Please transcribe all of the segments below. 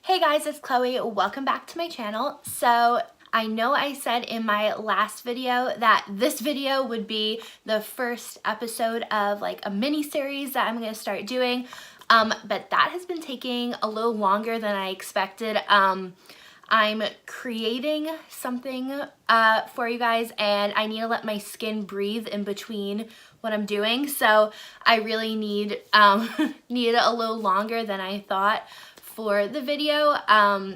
Hey guys, it's Chloe. Welcome back to my channel. So I know I said in my last video that this video would be the first episode of like a mini series that I'm going to start doing, but that has been taking a little longer than I expected. I'm creating something for you guys, and I need to let my skin breathe in between what I'm doing, so I really need need a little longer than I thought for the video,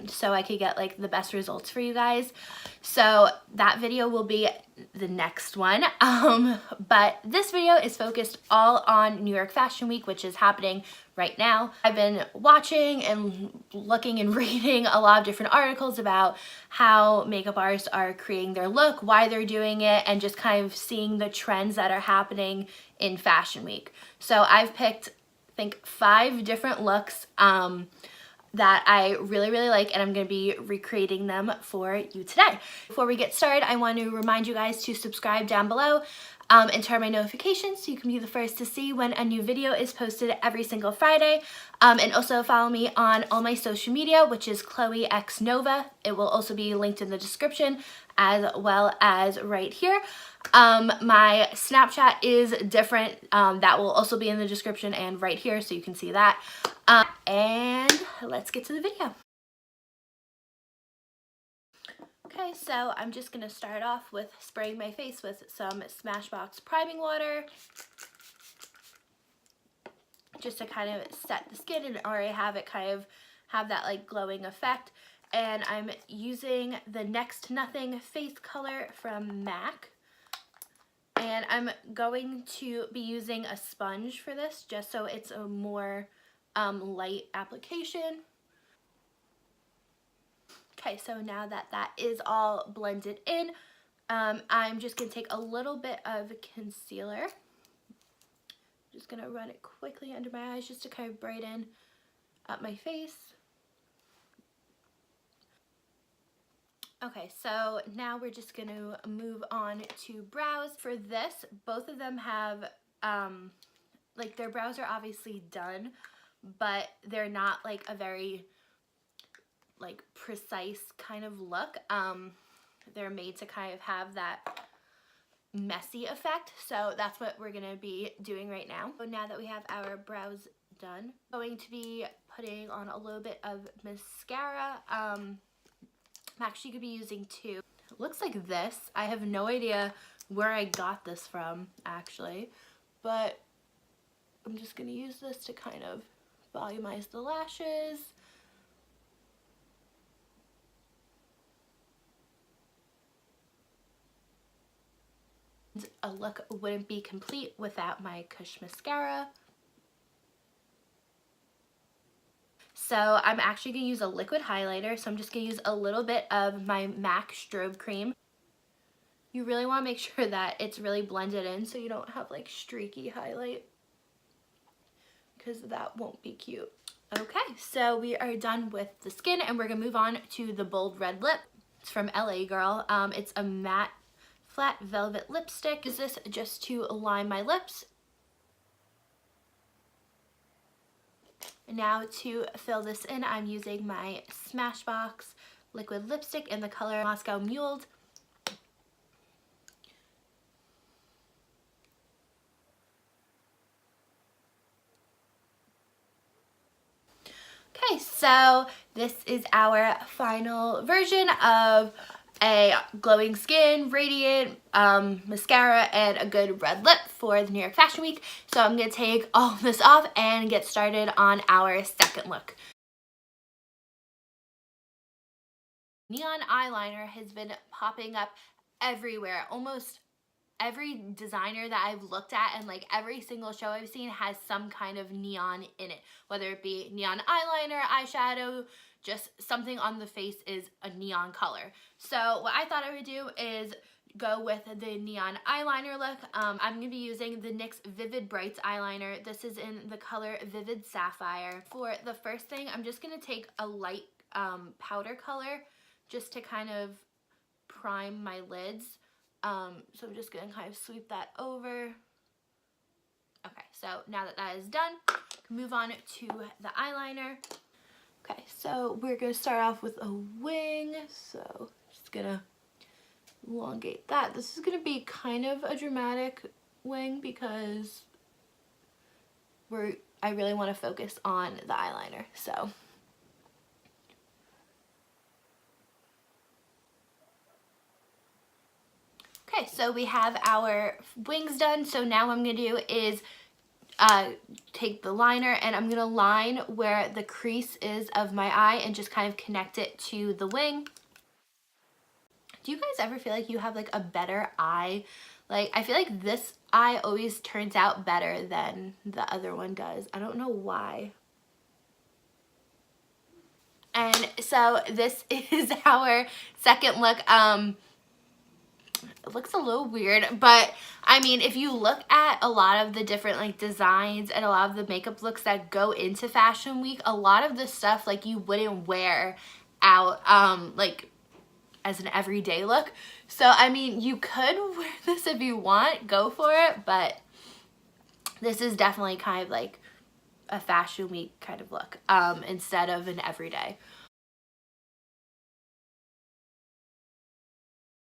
so I could get like the best results for you guys. So that video will be the next one, but this video is focused all on New York Fashion Week, which is happening right now. I've been watching and looking and reading a lot of different articles about how makeup artists are creating their look, why they're doing it, and just kind of seeing the trends that are happening in Fashion Week. So I've picked, I think, 5 different looks that I really like, and I'm going to be recreating them for you today. Before we get started, I want to remind you guys to subscribe down below and turn my notifications so you can be the first to see when a new video is posted every single Friday. And also follow me on all my social media, which is chloeevoytek. It will also be linked in the description as well as right here. My Snapchat is different. That will also be in the description and right here, so you can see that. And let's get to the video. Okay, so I'm just going to start off with spraying my face with some Smashbox priming water, just to kind of set the skin and already have it kind of have that like glowing effect. And I'm using the Next to Nothing face color from MAC. And I'm going to be using a sponge for this, just so it's a more light application. Okay, so now that that is all blended in, I'm just going to take a little bit of concealer. Just going to run it quickly under my eyes just to kind of brighten up my face. Okay, so now we're just going to move on to brows. For this, both of them have, like, their brows are obviously done, but they're not like a very like precise kind of look. They're made to kind of have that messy effect, so that's what we're gonna be doing right now. So now that we have our brows done, I'm going to be putting on a little bit of mascara. I'm actually gonna be using 2. It looks like this. I have no idea where I got this from actually, but I'm just gonna use this to kind of volumize the lashes. A look wouldn't be complete without my Kush mascara. So I'm actually going to use a liquid highlighter, so I'm just going to use a little bit of my MAC Strobe Cream. You really want to make sure that it's really blended in so you don't have like streaky highlight, because that won't be cute. Okay, so we are done with the skin and we're going to move on to the Bold Red Lip. It's from LA Girl. It's a matte flat velvet lipstick. Use this just to line my lips. Now to fill this in, I'm using my Smashbox liquid lipstick in the color Moscow Muled. Okay, so this is our final version of a glowing skin, radiant mascara, and a good red lip for the New York Fashion Week. So I'm going to take all this off and get started on our second look. Neon eyeliner has been popping up everywhere. Almost every designer that I've looked at and like every single show I've seen has some kind of neon in it. Whether it be neon eyeliner, eyeshadow, just something on the face is a neon color. So what I thought I would do is go with the neon eyeliner look. I'm going to be using the NYX Vivid Brights eyeliner. This is in the color Vivid Sapphire. For the first thing, I'm just going to take a light powder color just to kind of prime my lids. So I'm just going to kind of sweep that over. Okay, so now that that is done, move on to the eyeliner. Okay, so we're gonna start off with a wing. So just gonna elongate that. This is gonna be kind of a dramatic wing because I really want to focus on the eyeliner. So okay, so we have our wings done. So now what I'm gonna do is take the liner and I'm gonna line where the crease is of my eye and just kind of connect it to the wing. Do you guys ever feel like you have like a better eye? Like, I feel like this eye always turns out better than the other one does. I don't know why. And so this is our second look. It looks a little weird, but I mean, if you look at a lot of the different like designs and a lot of the makeup looks that go into Fashion Week, a lot of the stuff like you wouldn't wear out like as an everyday look. So I mean, you could wear this if you want, go for it, but this is definitely kind of like a Fashion Week kind of look instead of an everyday.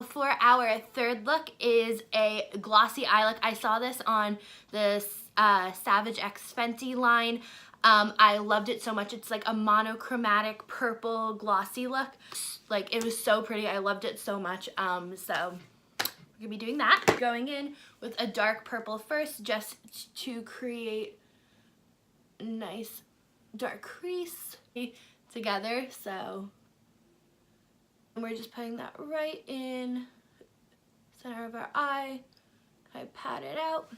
For our third look is a glossy eye look. I saw this on this Savage X Fenty line. I loved it so much. It's like a monochromatic purple glossy look. Like, it was so pretty. I loved it so much. So we're gonna be doing that. Going in with a dark purple first, just to create a nice dark crease together. So and we're just putting that right in center of our eye. Kind of pat it out.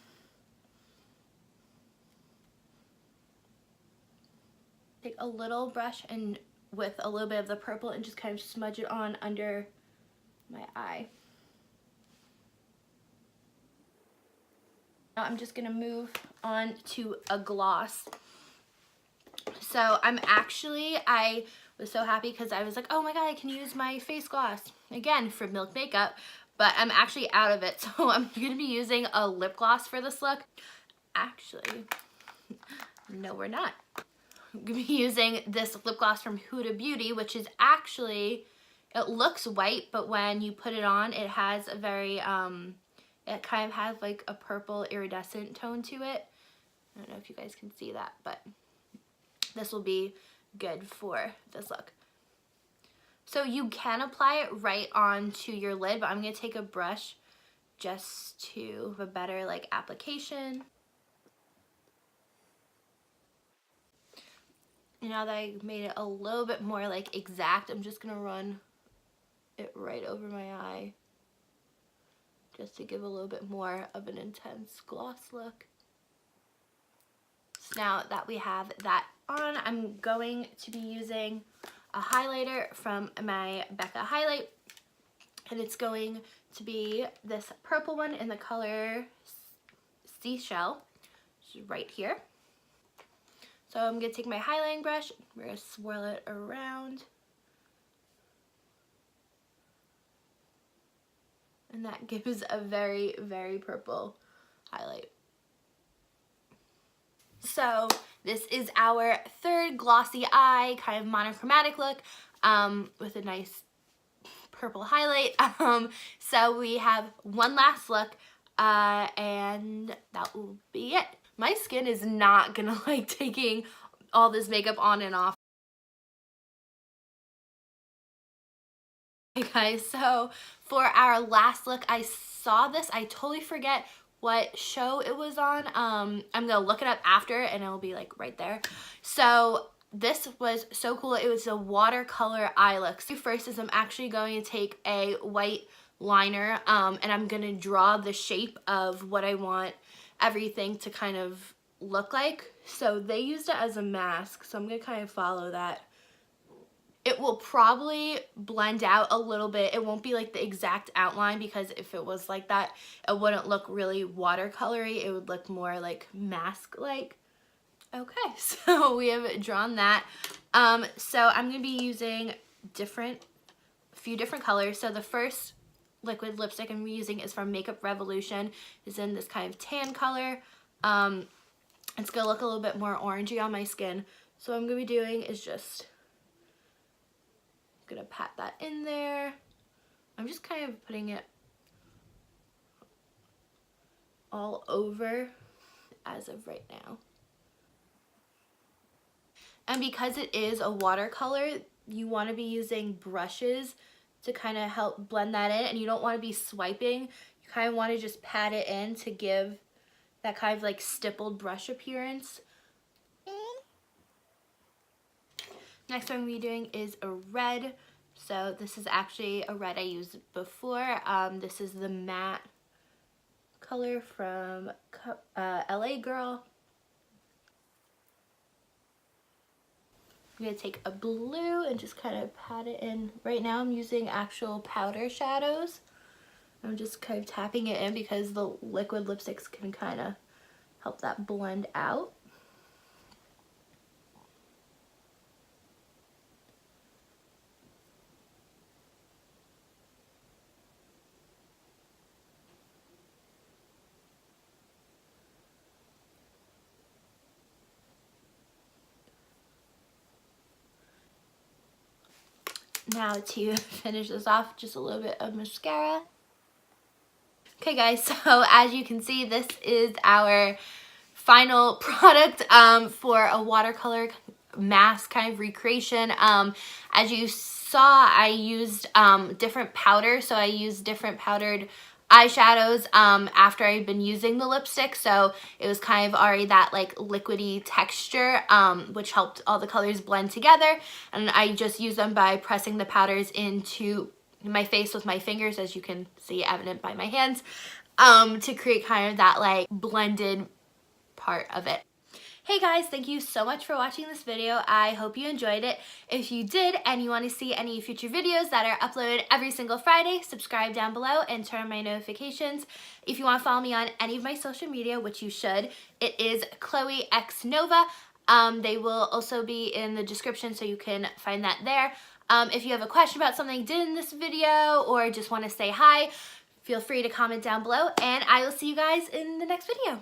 Take a little brush and with a little bit of the purple and just kind of smudge it on under my eye. Now I'm just gonna move on to a gloss. So I was so happy because I was like, oh my god, I can use my face gloss again for Milk Makeup, but I'm actually out of it, so I'm gonna be using a lip gloss for this look. Actually, no, we're not. I'm gonna be using this lip gloss from Huda Beauty, which is actually, it looks white, but when you put it on, it has a very it kind of has like a purple iridescent tone to it. I don't know if you guys can see that, but this will be good for this look. So you can apply it right onto your lid, but I'm gonna take a brush just to have a better like application. And now that I made it a little bit more like exact, I'm just gonna run it right over my eye just to give a little bit more of an intense gloss look. So now that we have that on, I'm going to be using a highlighter from my Becca highlight, and it's going to be this purple one in the color Seashell, which is right here. So I'm going to take my highlighting brush, we're going to swirl it around, and that gives a very, very purple highlight. So this is our third glossy eye, kind of monochromatic look with a nice purple highlight. So we have one last look and that will be it. My skin is not gonna like taking all this makeup on and off. Okay guys, so for our last look, I saw this, I totally forget what show it was on. I'm gonna look it up after and it'll be like right there. So this was so cool. It was a watercolor eye look. So first is I'm actually going to take a white liner and I'm gonna draw the shape of what I want everything to kind of look like. So they used it as a mask, so I'm gonna kind of follow that. It will probably blend out a little bit. It won't be like the exact outline, because if it was like that, it wouldn't look really watercolory. It would look more like mask-like. Okay, so we have drawn that. So I'm gonna be using a few different colors. So the first liquid lipstick I'm using is from Makeup Revolution. It's in this kind of tan color. It's gonna look a little bit more orangey on my skin. So what I'm gonna be doing is just gonna pat that in there. I'm just kind of putting it all over as of right now. And because it is a watercolor, you want to be using brushes to kind of help blend that in, and you don't want to be swiping. You kind of want to just pat it in to give that kind of like stippled brush appearance. Next one I'm going to be doing is a red. So this is actually a red I used before. This is the matte color from LA Girl. I'm going to take a blue and just kind of pat it in. Right now I'm using actual powder shadows. I'm just kind of tapping it in because the liquid lipsticks can kind of help that blend out. Now to finish this off, just a little bit of mascara. Okay guys, so as you can see, this is our final product for a watercolor mask kind of recreation. As you saw, I used different powder, so I used different powdered eyeshadows after I'd been using the lipstick, so it was kind of already that like liquidy texture, which helped all the colors blend together. And I just used them by pressing the powders into my face with my fingers, as you can see evident by my hands, to create kind of that like blended part of it. Hey guys, thank you so much for watching this video. I hope you enjoyed it. If you did and you want to see any future videos that are uploaded every single Friday, subscribe down below and turn on my notifications. If you want to follow me on any of my social media, which you should, it is chloeevoytek. They will also be in the description, so you can find that there. If you have a question about something I did in this video or just want to say hi, feel free to comment down below, and I will see you guys in the next video.